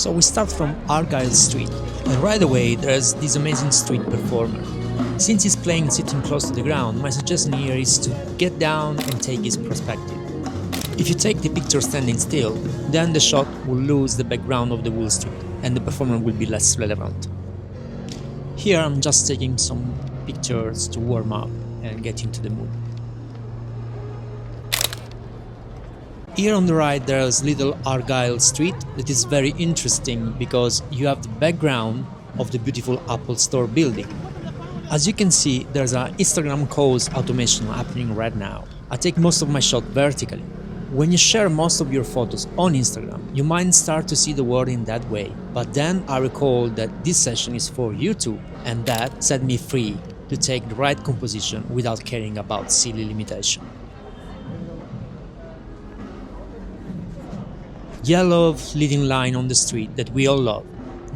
So we start from Argyll Street, and right away there's this amazing street performer. Since he's playing sitting close to the ground, my suggestion here is to get down and take his perspective. If you take the picture standing still, then the shot will lose the background of the whole street and the performer will be less relevant. Here I'm just taking some pictures to warm up and get into the mood. Here on the right there's little Argyll Street that is very interesting because you have the background of the beautiful Apple Store building. As you can see, there's an Instagram calls automation happening right now. I take most of my shots vertically. When you share most of your photos on Instagram, you might start to see the world in that way. But then I recall that this session is for YouTube, and that set me free to take the right composition without caring about silly limitation. Yellow leading line on the street that we all love.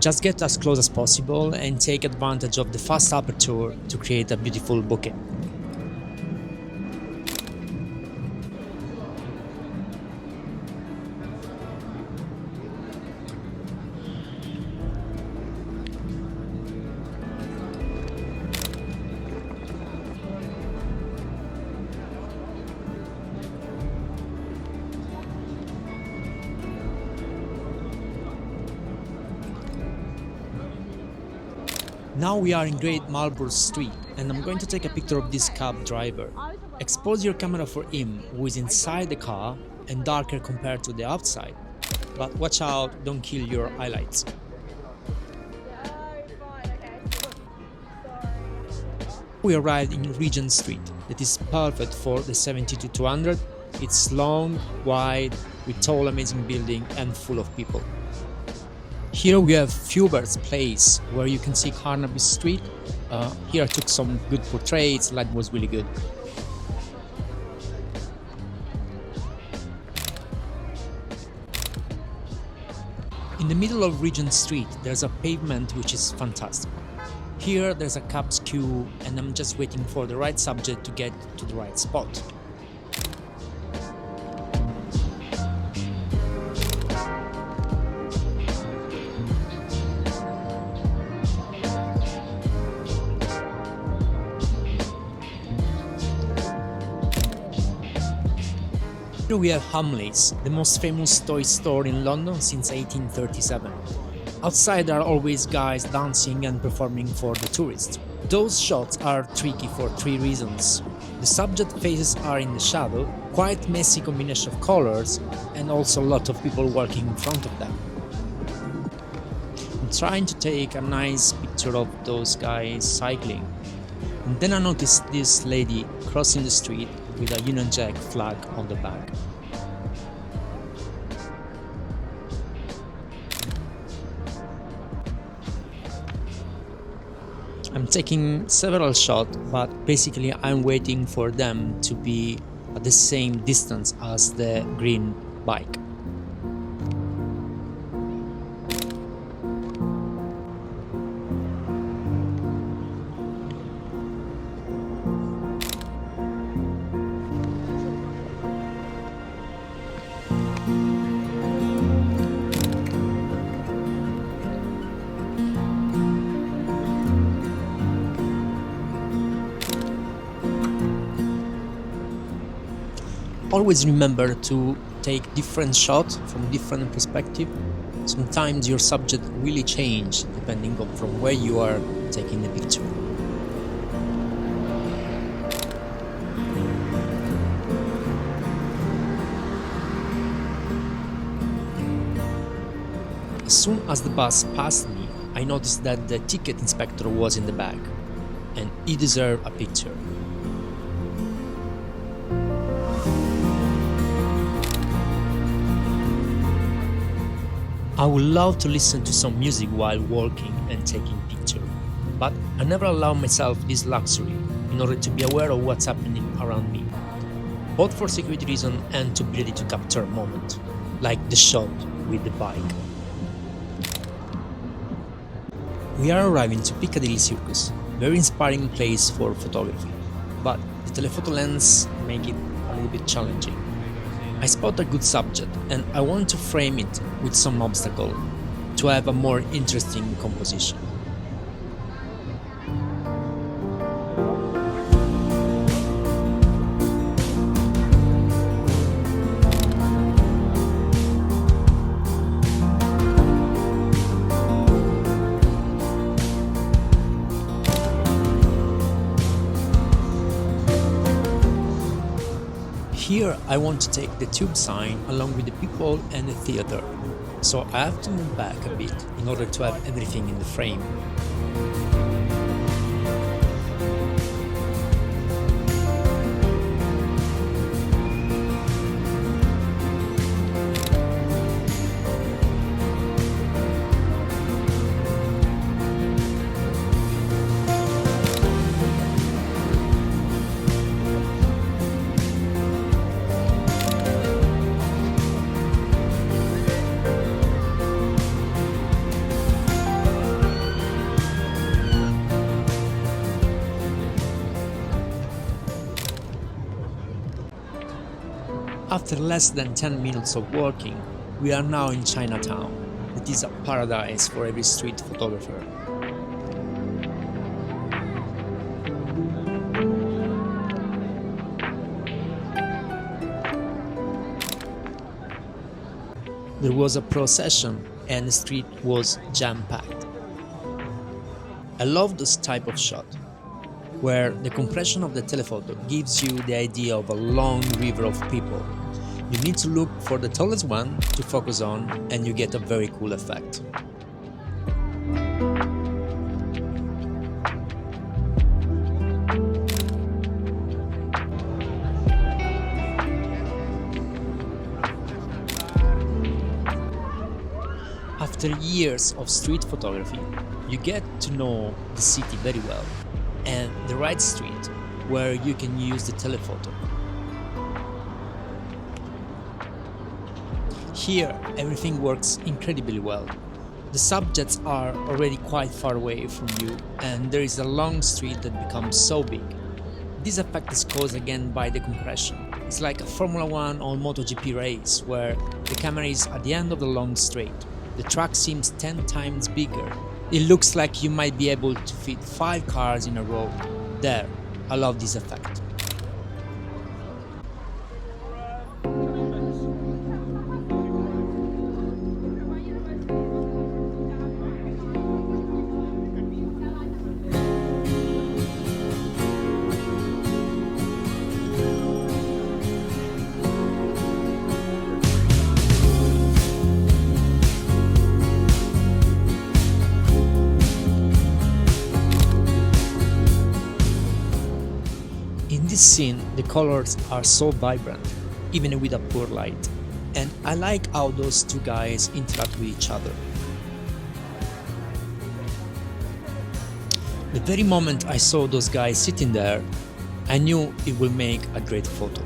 Just get as close as possible and take advantage of the fast aperture to create a beautiful bouquet. Now we are in Great Marlborough Street and I'm going to take a picture of this cab driver. Expose your camera for him who is inside the car and darker compared to the outside. But watch out, don't kill your highlights. We arrived in Regent Street, that is perfect for the 72-200. It's long, wide, with tall amazing building and full of people. Here we have Fubert's Place, where you can see Carnaby Street. Here I took some good portraits, light was really good. In the middle of Regent Street there's a pavement which is fantastic. Here there's a cab's queue and I'm just waiting for the right subject to get to the right spot. Here we have Hamleys, the most famous toy store in London since 1837. Outside there are always guys dancing and performing for the tourists. Those shots are tricky for three reasons. The subject faces are in the shadow, quite messy combination of colors, and also a lot of people walking in front of them. I'm trying to take a nice picture of those guys cycling. And then I noticed this lady crossing the street with a Union Jack flag on the back. I'm taking several shots, but basically I'm waiting for them to be at the same distance as the green bike. Always remember to take different shots from different perspectives. Sometimes your subject really change depending on from where you are taking the picture. As soon as the bus passed me, I noticed that the ticket inspector was in the back, and he deserved a picture. I would love to listen to some music while walking and taking pictures, but I never allow myself this luxury in order to be aware of what's happening around me, both for security reasons and to be ready to capture a moment, like the shot with the bike. We are arriving to Piccadilly Circus, very inspiring place for photography, but the telephoto lens make it a little bit challenging. I spot a good subject and I want to frame it with some obstacle. to have a more interesting composition. Here I want to take the tube sign along with the people and the theater, so I have to move back a bit in order to have everything in the frame. After less than 10 minutes of walking, we are now in Chinatown. It is a paradise for every street photographer. There was a procession and the street was jam-packed. I love this type of shot, where the compression of the telephoto gives you the idea of a long river of people. You need to look for the tallest one to focus on and you get a very cool effect. After years of street photography, you get to know the city very well and the right street where you can use the telephoto. Here, everything works incredibly well. The subjects are already quite far away from you and there is a long street that becomes so big. This effect is caused again by the compression. It's like a Formula 1 or MotoGP race where the camera is at the end of the long straight. The track seems 10 times bigger. It looks like you might be able to fit 5 cars in a row. There, I love this effect. In this scene, the colors are so vibrant, even with a poor light, and I like how those two guys interact with each other. The very moment I saw those guys sitting there, I knew it would make a great photo.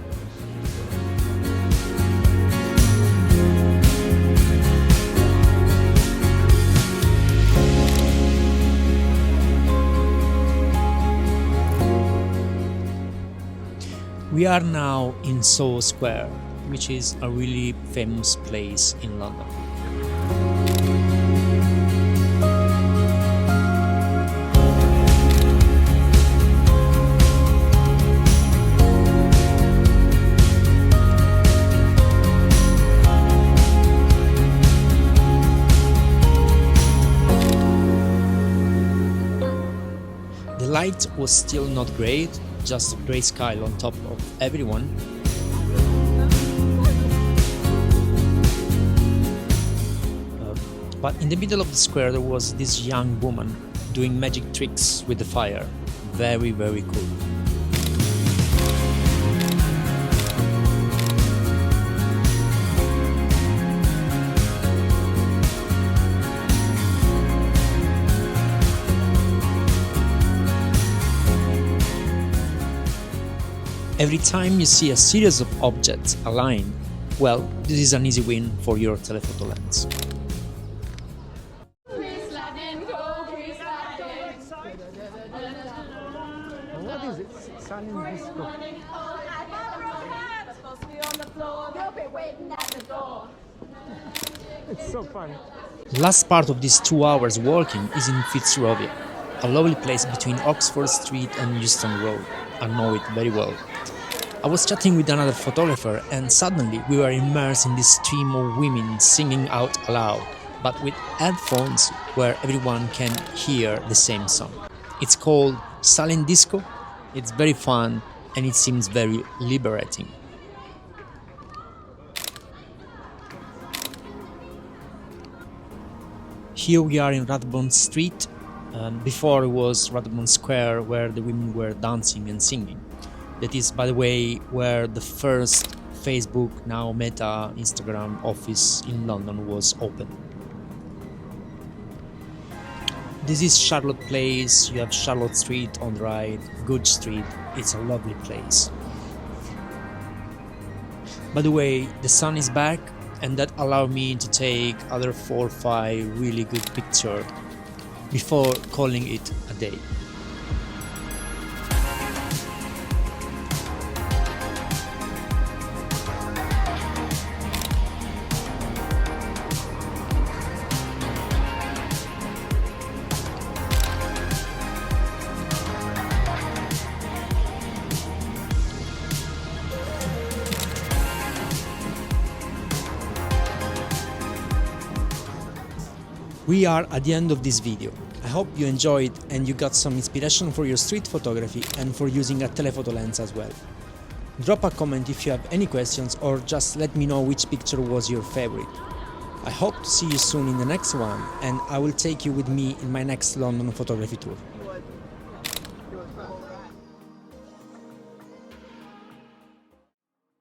We are now in SOHO Square, which is a really famous place in London. The light was still not great, just a grey sky on top of everyone. But in the middle of the square there was this young woman doing magic tricks with the fire. Very, very cool. Every time you see a series of objects align, well, this is an easy win for your telephoto lens. What is it? Silent disco. It's so fun. The last part of these 2 hours walking is in Fritzrovia, a lovely place between Oxford Street and Euston Road. I know it very well. I was chatting with another photographer and suddenly we were immersed in this stream of women singing out aloud, but with headphones where everyone can hear the same song. It's called silent disco. It's very fun and it seems very liberating. Here we are in Regent Street. Before it was Regent Square, where the women were dancing and singing. That is, by the way, where the first Facebook, now Meta, Instagram office in London was opened. This is Charlotte Place. You have Charlotte Street on the right, Good Street. It's a lovely place. By the way, the sun is back, and that allowed me to take other 4 or 5 really good pictures before calling it a day. We are at the end of this video. I hope you enjoyed and you got some inspiration for your street photography and for using a telephoto lens as well. Drop a comment if you have any questions or just let me know which picture was your favorite. I hope to see you soon in the next one and I will take you with me in my next London photography tour.